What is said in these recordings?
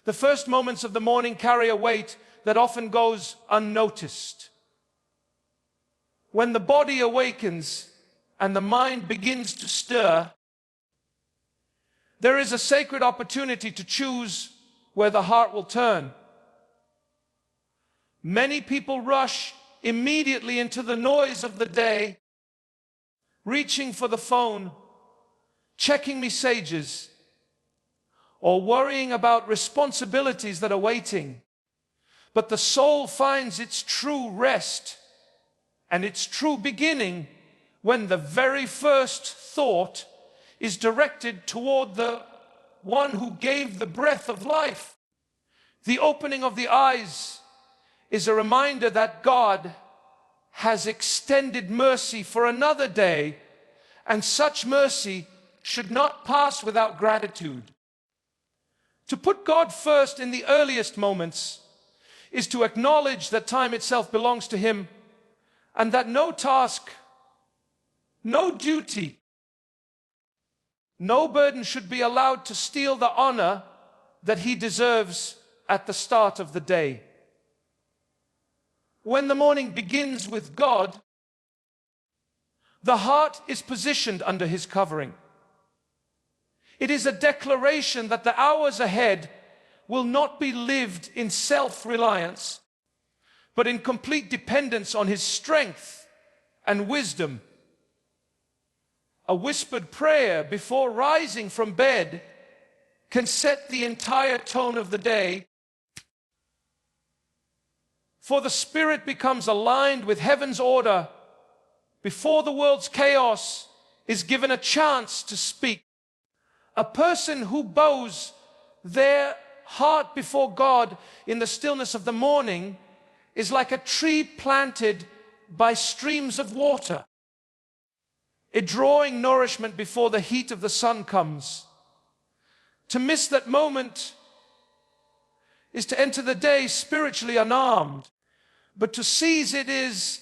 The first moments of the morning carry a weight that often goes unnoticed. When the body awakens and the mind begins to stir, there is a sacred opportunity to choose where the heart will turn. Many people rush immediately into the noise of the day, reaching for the phone, checking messages, or worrying about responsibilities that are waiting. But the soul finds its true rest and its true beginning when the very first thought is directed toward the one who gave the breath of life. The opening of the eyes is a reminder that God has extended mercy for another day, and such mercy should not pass without gratitude. To put God first in the earliest moments is to acknowledge that time itself belongs to Him, and that no task, no duty, no burden should be allowed to steal the honor that He deserves at the start of the day. When the morning begins with God, the heart is positioned under His covering. It is a declaration that the hours ahead will not be lived in self-reliance, but in complete dependence on His strength and wisdom. A whispered prayer before rising from bed can set the entire tone of the day, for the spirit becomes aligned with heaven's order before the world's chaos is given a chance to speak. A person who bows their heart before God in the stillness of the morning is like a tree planted by streams of water, it drawing nourishment before the heat of the sun comes. To miss that moment is to enter the day spiritually unarmed, but to seize it is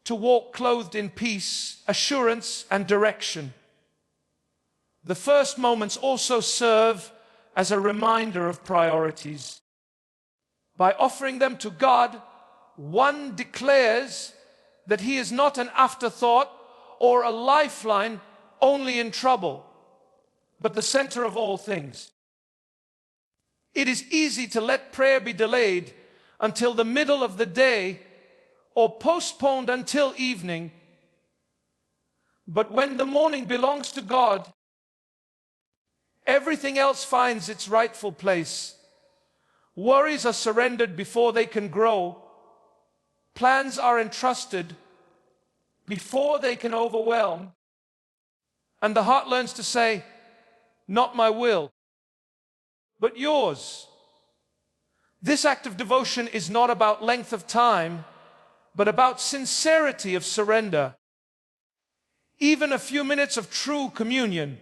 to walk clothed in peace, assurance, and direction. The first moments also serve as a reminder of priorities. By offering them to God, one declares that he is not an afterthought or a lifeline only in trouble, but the center of all things. It is easy to let prayer be delayed until the middle of the day or postponed until evening. But when the morning belongs to God, everything else finds its rightful place. Worries are surrendered before they can grow. Plans are entrusted before they can overwhelm. And the heart learns to say, "Not my will, but yours." This act of devotion is not about length of time, but about sincerity of surrender. Even a few minutes of true communion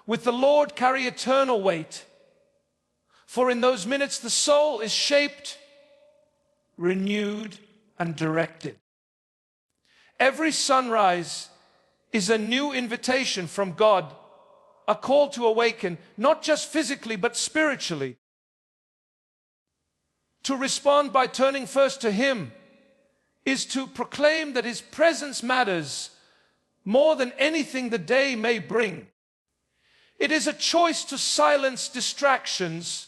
with the Lord carry eternal weight. For in those minutes the soul is shaped, renewed, and directed. Every sunrise is a new invitation from God, a call to awaken, not just physically, but spiritually. To respond by turning first to Him is to proclaim that His presence matters more than anything the day may bring. It is a choice to silence distractions,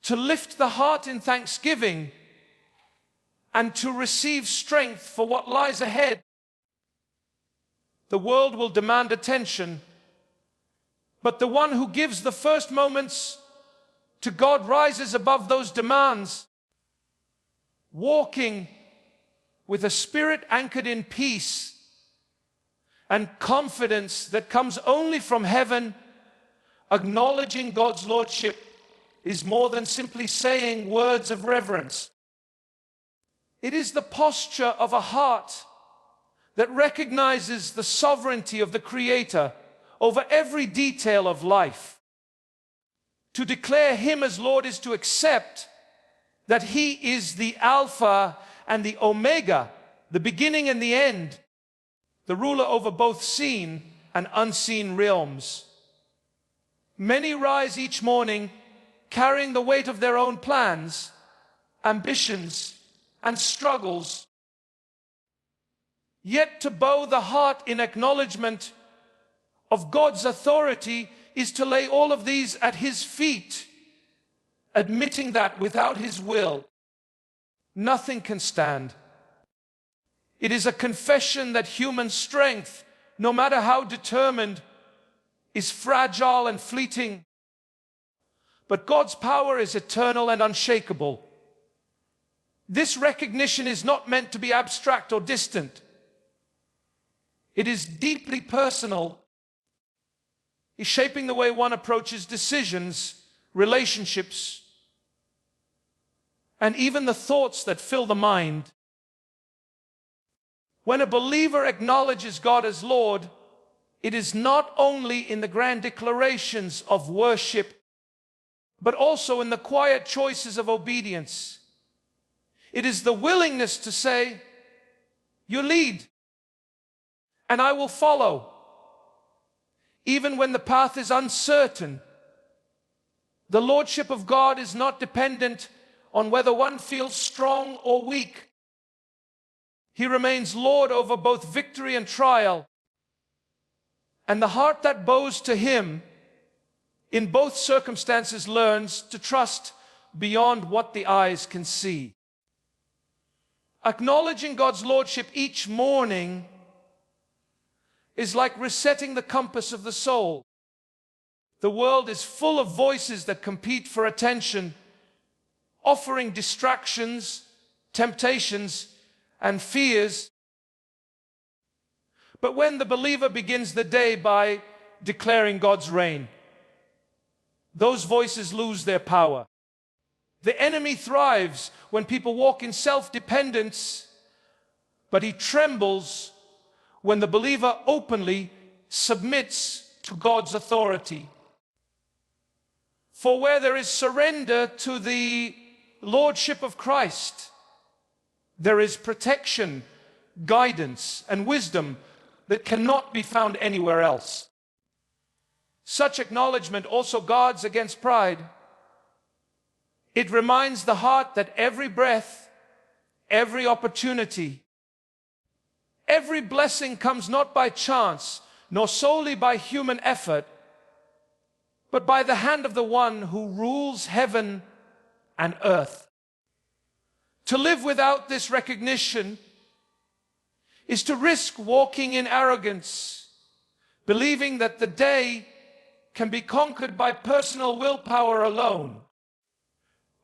to lift the heart in thanksgiving, and to receive strength for what lies ahead. The world will demand attention, but the one who gives the first moments to God rises above those demands, walking with a spirit anchored in peace and confidence that comes only from heaven. Acknowledging God's lordship is more than simply saying words of reverence. It is the posture of a heart that recognizes the sovereignty of the Creator over every detail of life. To declare Him as Lord is to accept that He is the Alpha and the Omega, the beginning and the end, the ruler over both seen and unseen realms. Many rise each morning carrying the weight of their own plans, ambitions, and struggles. Yet to bow the heart in acknowledgement of God's authority is to lay all of these at His feet, admitting that without His will, nothing can stand. It is a confession that human strength, no matter how determined, is fragile and fleeting. But God's power is eternal and unshakable. This recognition is not meant to be abstract or distant. It is deeply personal. It's shaping the way one approaches decisions, relationships, and even the thoughts that fill the mind. When a believer acknowledges God as Lord, it is not only in the grand declarations of worship, but also in the quiet choices of obedience. It is the willingness to say, "You lead, and I will follow," even when the path is uncertain. The lordship of God is not dependent on whether one feels strong or weak. He remains Lord over both victory and trial. And the heart that bows to Him in both circumstances learns to trust beyond what the eyes can see. Acknowledging God's lordship each morning is like resetting the compass of the soul. The world is full of voices that compete for attention, offering distractions, temptations, and fears. But when the believer begins the day by declaring God's reign, those voices lose their power. The enemy thrives when people walk in self-dependence, but he trembles when the believer openly submits to God's authority. For where there is surrender to the lordship of Christ, there is protection, guidance, and wisdom that cannot be found anywhere else. Such acknowledgement also guards against pride. It reminds the heart that every breath, every opportunity, every blessing comes not by chance, nor solely by human effort, but by the hand of the one who rules heaven and earth. To live without this recognition is to risk walking in arrogance, believing that the day can be conquered by personal willpower alone.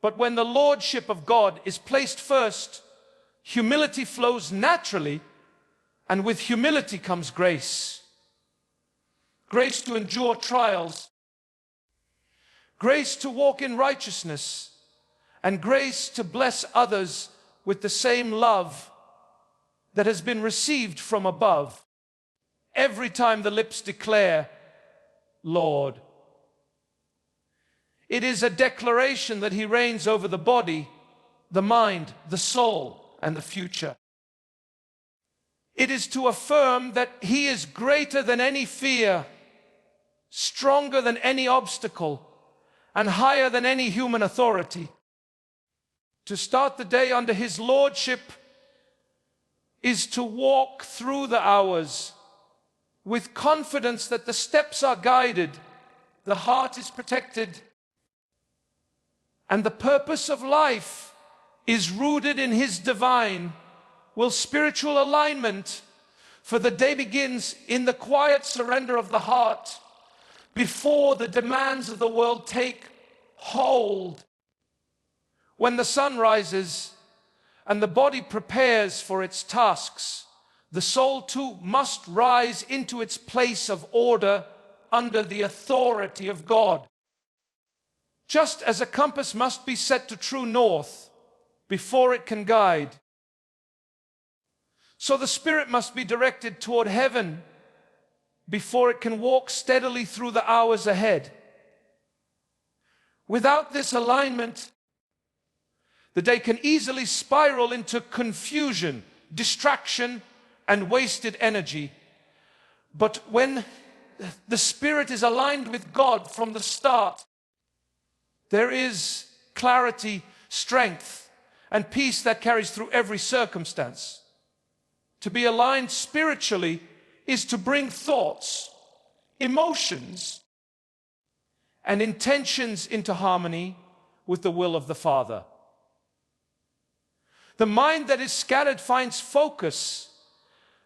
But when the lordship of God is placed first, humility flows naturally, and with humility comes grace. Grace to endure trials, grace to walk in righteousness, and grace to bless others with the same love that has been received from above. Every time the lips declare, "Lord." It is a declaration that He reigns over the body, the mind, the soul, and the future. It is to affirm that He is greater than any fear, stronger than any obstacle, and higher than any human authority. To start the day under His lordship is to walk through the hours with confidence that the steps are guided, the heart is protected, and the purpose of life is rooted in His divine spiritual alignment. For the day begins in the quiet surrender of the heart before the demands of the world take hold. When the sun rises and the body prepares for its tasks, the soul too must rise into its place of order under the authority of God. Just as a compass must be set to true north before it can guide, so the spirit must be directed toward heaven before it can walk steadily through the hours ahead. Without this alignment, the day can easily spiral into confusion, distraction, and wasted energy. But when the spirit is aligned with God from the start, There is clarity, strength, and peace that carries through every circumstance. To be aligned spiritually is to bring thoughts, emotions, and intentions into harmony with the will of the Father. The mind that is scattered finds focus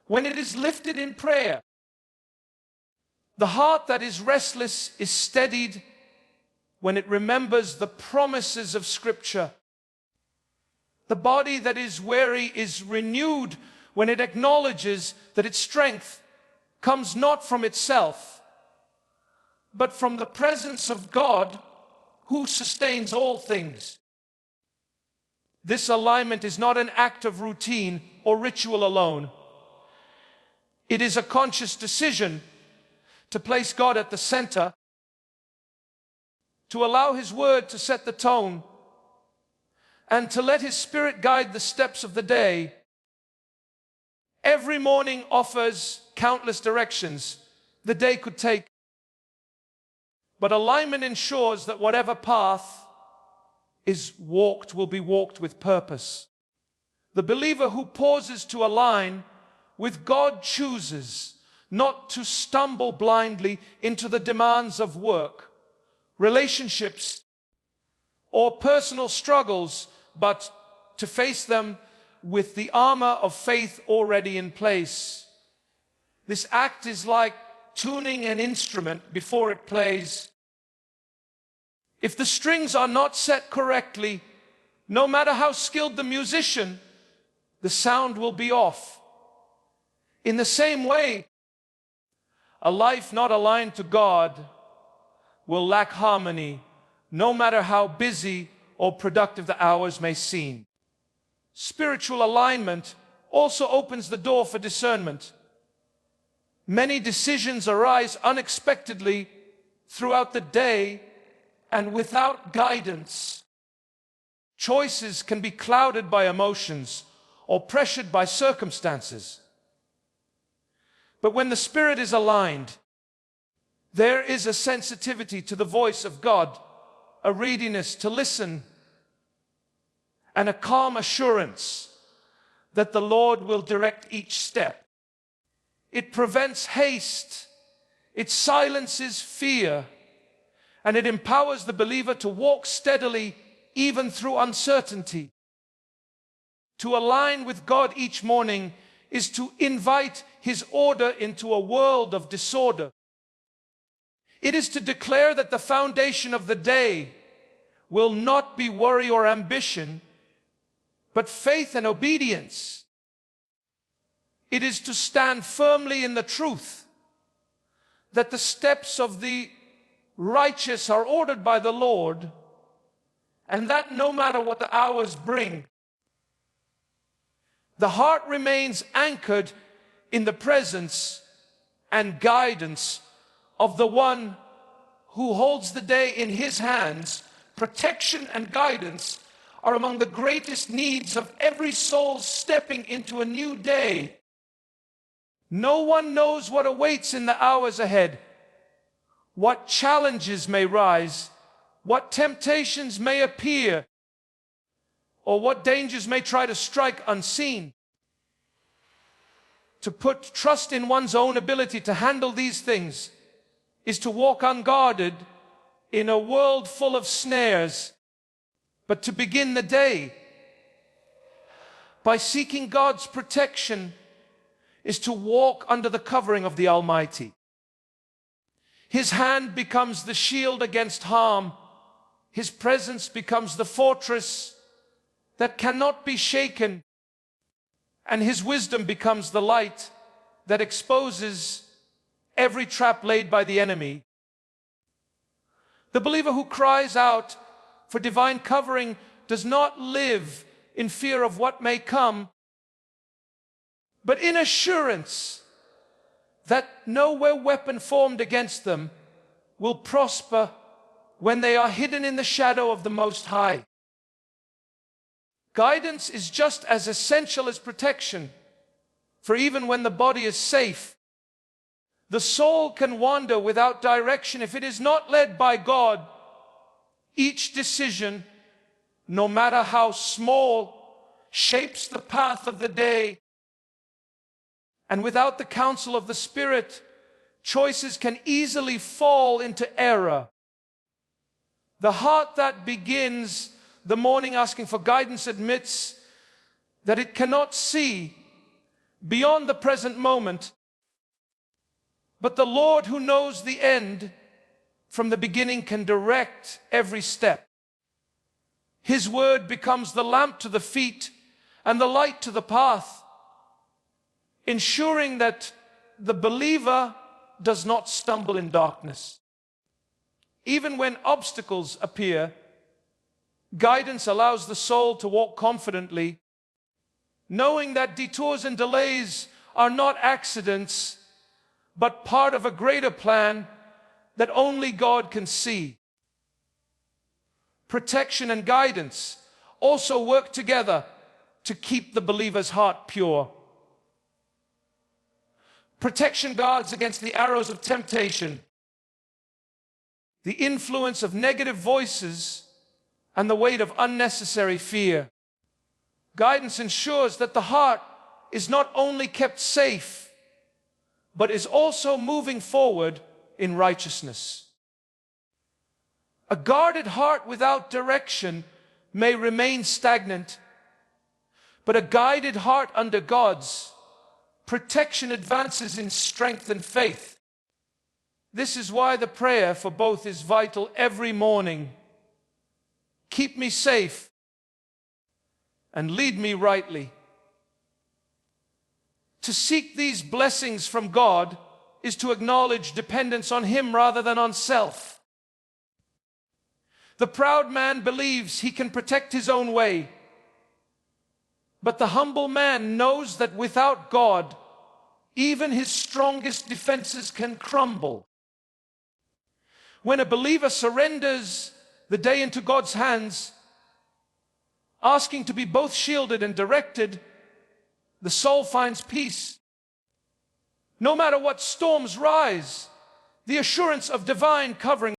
when it is lifted in prayer. The heart that is restless is steadied when it remembers the promises of Scripture. The body that is weary is renewed when it acknowledges that its strength comes not from itself, but from the presence of God who sustains all things. This alignment is not an act of routine or ritual alone. It is a conscious decision to place God at the center, to allow His Word to set the tone, and to let His Spirit guide the steps of the day. Every morning offers countless directions the day could take, but alignment ensures that whatever path is walked will be walked with purpose. The believer who pauses to align with God chooses not to stumble blindly into the demands of work, relationships, or personal struggles, but to face them with the armor of faith already in place. This act is like tuning an instrument before it plays. If the strings are not set correctly, no matter how skilled the musician, the sound will be off. In the same way, a life not aligned to God will lack harmony, no matter how busy or productive the hours may seem. Spiritual alignment also opens the door for discernment. Many decisions arise unexpectedly throughout the day and without guidance. Choices can be clouded by emotions or pressured by circumstances. But when the Spirit is aligned, there is a sensitivity to the voice of God, a readiness to listen, and a calm assurance that the Lord will direct each step. It prevents haste, it silences fear, and it empowers the believer to walk steadily even through uncertainty. To align with God each morning is to invite His order into a world of disorder. It is to declare that the foundation of the day will not be worry or ambition, but faith and obedience. It is to stand firmly in the truth that the steps of the righteous are ordered by the Lord, and that no matter what the hours bring, the heart remains anchored in the presence and guidance of the one who holds the day in His hands. Protection and guidance are among the greatest needs of every soul stepping into a new day. No one knows what awaits in the hours ahead, what challenges may rise, what temptations may appear, or what dangers may try to strike unseen. To put trust in one's own ability to handle these things is to walk unguarded in a world full of snares. But to begin the day by seeking God's protection is to walk under the covering of the Almighty. His hand becomes the shield against harm. His presence becomes the fortress that cannot be shaken. And His wisdom becomes the light that exposes every trap laid by the enemy. The believer who cries out for divine covering does not live in fear of what may come, but in assurance that no weapon formed against them will prosper when they are hidden in the shadow of the Most High. Guidance is just as essential as protection, for even when the body is safe, the soul can wander without direction if it is not led by God. Each decision, no matter how small, shapes the path of the day. And without the counsel of the Spirit, choices can easily fall into error. The heart that begins the morning asking for guidance admits that it cannot see beyond the present moment. But the Lord, who knows the end from the beginning, can direct every step. His word becomes the lamp to the feet and the light to the path, ensuring that the believer does not stumble in darkness. Even when obstacles appear, guidance allows the soul to walk confidently, knowing that detours and delays are not accidents, but part of a greater plan that only God can see. Protection and guidance also work together to keep the believer's heart pure. Protection guards against the arrows of temptation, the influence of negative voices, and the weight of unnecessary fear. Guidance ensures that the heart is not only kept safe, but is also moving forward in righteousness. A guarded heart without direction may remain stagnant, but a guided heart under God's protection advances in strength and faith. This is why the prayer for both is vital every morning. Keep me safe and lead me rightly. To seek these blessings from God is to acknowledge dependence on Him rather than on self. The proud man believes he can protect his own way, but the humble man knows that without God, even his strongest defenses can crumble. When a believer surrenders the day into God's hands, asking to be both shielded and directed, the soul finds peace. No matter what storms rise, the assurance of divine covering